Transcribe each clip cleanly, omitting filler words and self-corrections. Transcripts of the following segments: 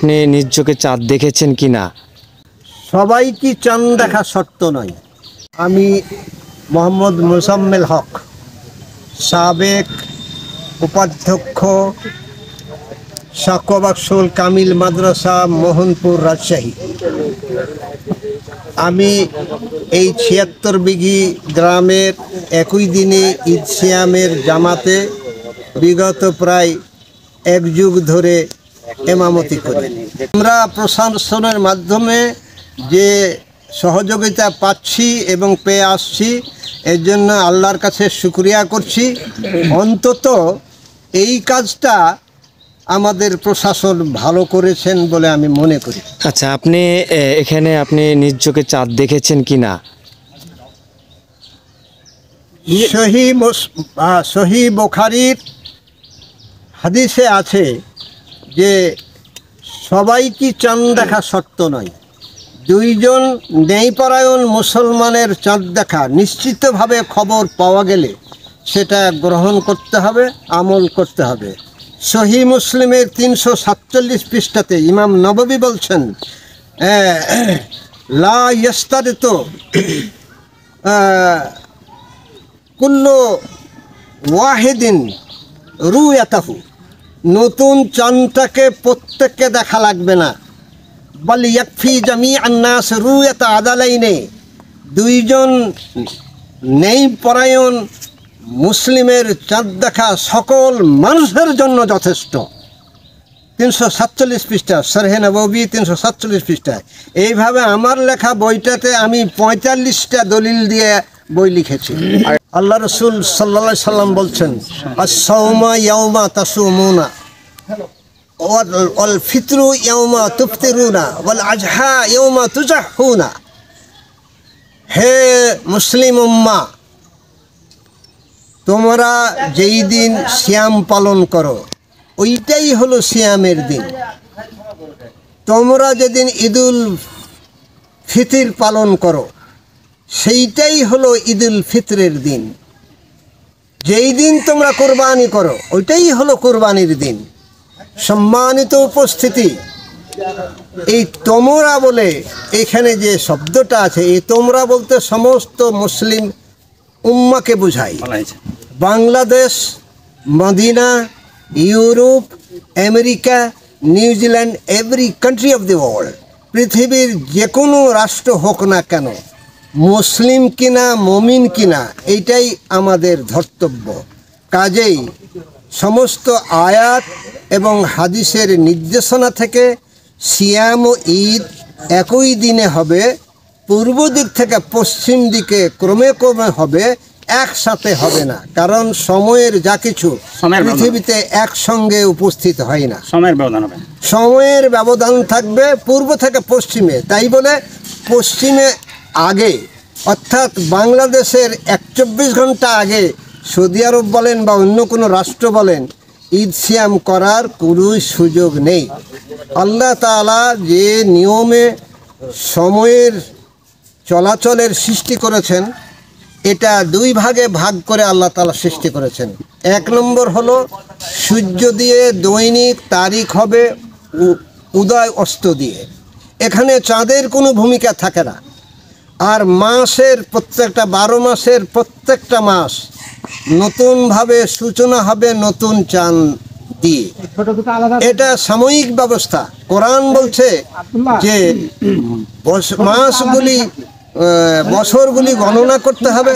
আপনি নিজ চোখে চাঁদ দেখেছেন কিনা? সবাই কি চাঁদ দেখা শর্ত নয়। আমি মোহাম্মদ মোজাম্মেল হক, সাবেক উপাধ্যক্ষ, সাকবাকসুল কামিল মাদ্রাসা, মোহনপুর, রাজশাহী। আমি এই ৭৬ বিঘি গ্রামের একই দিনে ঈদ সিয়ামের জামাতে বিগত প্রায় এক যুগ ধরে ইমামতি করি। আমরা প্রশাসনের মাধ্যমে যে সহযোগিতা পাচ্ছি এবং পেয়ে আসছি, এর জন্য আল্লাহর কাছে শুকরিয়া করছি। অন্তত এই কাজটা আমাদের প্রশাসন ভালো করেছেন বলে আমি মনে করি। আচ্ছা, আপনি এখানে আপনি নিজ চোখে চাঁদ দেখেছেন কিনা? সহি বুখারীর হাদিসে আছে যে সবাই কি চাঁদ দেখা শর্ত নয়। দুইজন ন্যায়পরায়ণ মুসলমানের চাঁদ দেখা নিশ্চিতভাবে খবর পাওয়া গেলে সেটা গ্রহণ করতে হবে, আমল করতে হবে। সহি মুসলিমের ৩৪৭ পৃষ্ঠাতে ইমাম নববী বলছেন, লা ইস্তারিত কুল্লু ওয়াহিদিন রুয়াতাহু, নতুন চাঁদটাকে প্রত্যেককে দেখা লাগবে না। বল ইয়াকফি জামিআন নাস রুয়াতা আদালাইনে, দুইজন ন্যায়পরায়ণ মুসলিমের চাঁদ দেখা সকল মানুষের জন্য যথেষ্ট। ৩৪৭ পৃষ্ঠা, শরহে নববী ৩৪৭ পৃষ্ঠায়। এইভাবে আমার লেখা বইটাতে আমি ৪৫টা দলিল দিয়ে বই লিখেছি। আল্লাহ রসুল সাল্লাল্লাহু আলাইহি সাল্লাম বলছেন, আস-সাওমা ইয়াওমা তাসুমুনা ওয়াল ফিতরু ইয়াওমা তুফতিরুনা ওয়াল আজহা ইয়াওমা তুজাহুনা। হে মুসলিম উম্মাহ, তোমরা যেই দিন সিয়াম পালন করো ওইটাই হলো সিয়ামের দিন। তোমরা যেদিন ঈদুল ফিতর পালন করো সেইটাই হলো ঈদুল ফিতরের দিন। যেই দিন তোমরা কোরবানি করো ওইটাই হলো কোরবানির দিন। সম্মানিত উপস্থিতি, এই তোমরা বলে এখানে যে শব্দটা আছে, এই তোমরা বলতে সমস্ত মুসলিম উম্মাকে বোঝায়। Bangladesh, Medina, Europe, America, New Zealand, every country of the world, পৃথিবীর যে কোনো রাষ্ট্র হোক না কেন, মুসলিম কিনা মুমিন কিনা এইটাই আমাদের ধর্তব্য। কাজেই সমস্ত আয়াত এবং হাদিসের নির্দেশনা থেকে সিয়াম ও ঈদ একই দিনে হবে, পূর্ব দিক থেকে পশ্চিম দিকে ক্রমে ক্রমে হবে, একসাথে হবে না। কারণ সময়ের যা কিছু পৃথিবীতে একসঙ্গে উপস্থিত হয় না, সময়ের ব্যবধান থাকবে পূর্ব থেকে পশ্চিমে। তাই বলে পশ্চিমে আগে, অর্থাৎ বাংলাদেশের ৪১ ঘন্টা আগে সৌদি আরব বলেন বা অন্য কোনো রাষ্ট্র বলেন ঈদ সিয়াম করার কোনো সুযোগ নেই। আল্লাহ তাআলা যে নিয়মে সময়ের চলাচলের সৃষ্টি করেছেন, এটা দুই ভাগে ভাগ করে আল্লাহ তাআলা সৃষ্টি করেছেন। এক নম্বর হলো সূর্য দিয়ে দৈনিক তারিখ হবে উদয় অস্ত দিয়ে, এখানে চাঁদের কোনো ভূমিকা থাকে না। আর মাসের প্রত্যেকটা ১২ মাসের প্রত্যেকটা মাস নতুনভাবে সূচনা হবে নতুন চাঁদ দিয়ে। এটা সাময়িক ব্যবস্থা। কোরআন বলছে যে মাসগুলি, বছরগুলি গণনা করতে হবে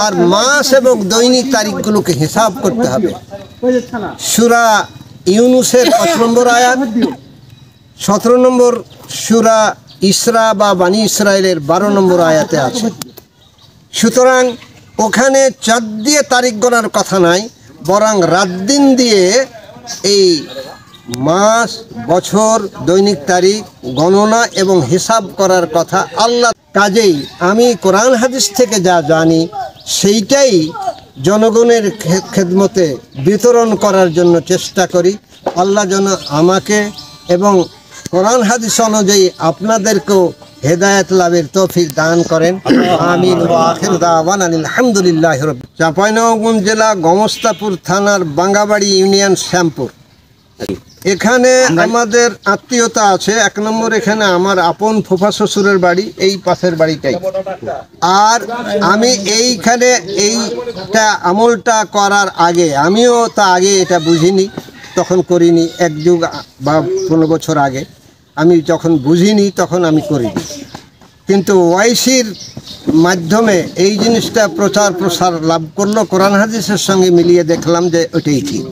আর মাস এবং দৈনিক তারিখগুলোকে হিসাব করতে হবে। সূরা ইউনুসের ৫ নম্বর আয়াত, ১৭ নম্বর সূরা ইসরা বা বানি ইসরায়েলের ১২ নম্বর আয়াতে আছে। সুতরাং ওখানে চাঁদ দিয়ে তারিখ গণার কথা নাই, বরং রাত দিন দিয়ে এই মাস, বছর, দৈনিক তারিখ গণনা এবং হিসাব করার কথা আল্লাহ। কাজেই আমি কোরআন হাদিস থেকে যা জানি সেইটাই জনগণের খেদমতে বিতরণ করার জন্য চেষ্টা করি। আল্লাহ যেন আমাকে এবং কোরআন হাদিস অনুযায়ী আপনাদেরকেও হেদায়েত লাভের তৌফিক দান করেন। আমিন ওয়া আখির দাওয়ানা আলহামদুলিল্লাহি রাব্বিল আলামিন। চাঁপাইনবাবগঞ্জ জেলা গমস্তাপুর থানার বাঙ্গাবাড়ি ইউনিয়ন, শ্যামপুর। এখানে আমাদের আত্মীয়তা আছে। 1 নম্বর এখানে আমার আপন ফুফা শ্বশুরের বাড়ি, এই পাশের বাড়িটাই। আর আমি এইখানে এইটা আমলটা করার আগে, আমিও তা আগে এটা বুঝিনি, তখন করিনি। 1 যুগ বা 15 বছর আগে আমি যখন বুঝিনি তখন আমি করিনি, কিন্তু ওয়াইসির মাধ্যমে এই জিনিসটা প্রচার প্রসার লাভ করলো, কোরআন হাদিসের সঙ্গে মিলিয়ে দেখলাম যে ওইটাই ঠিক।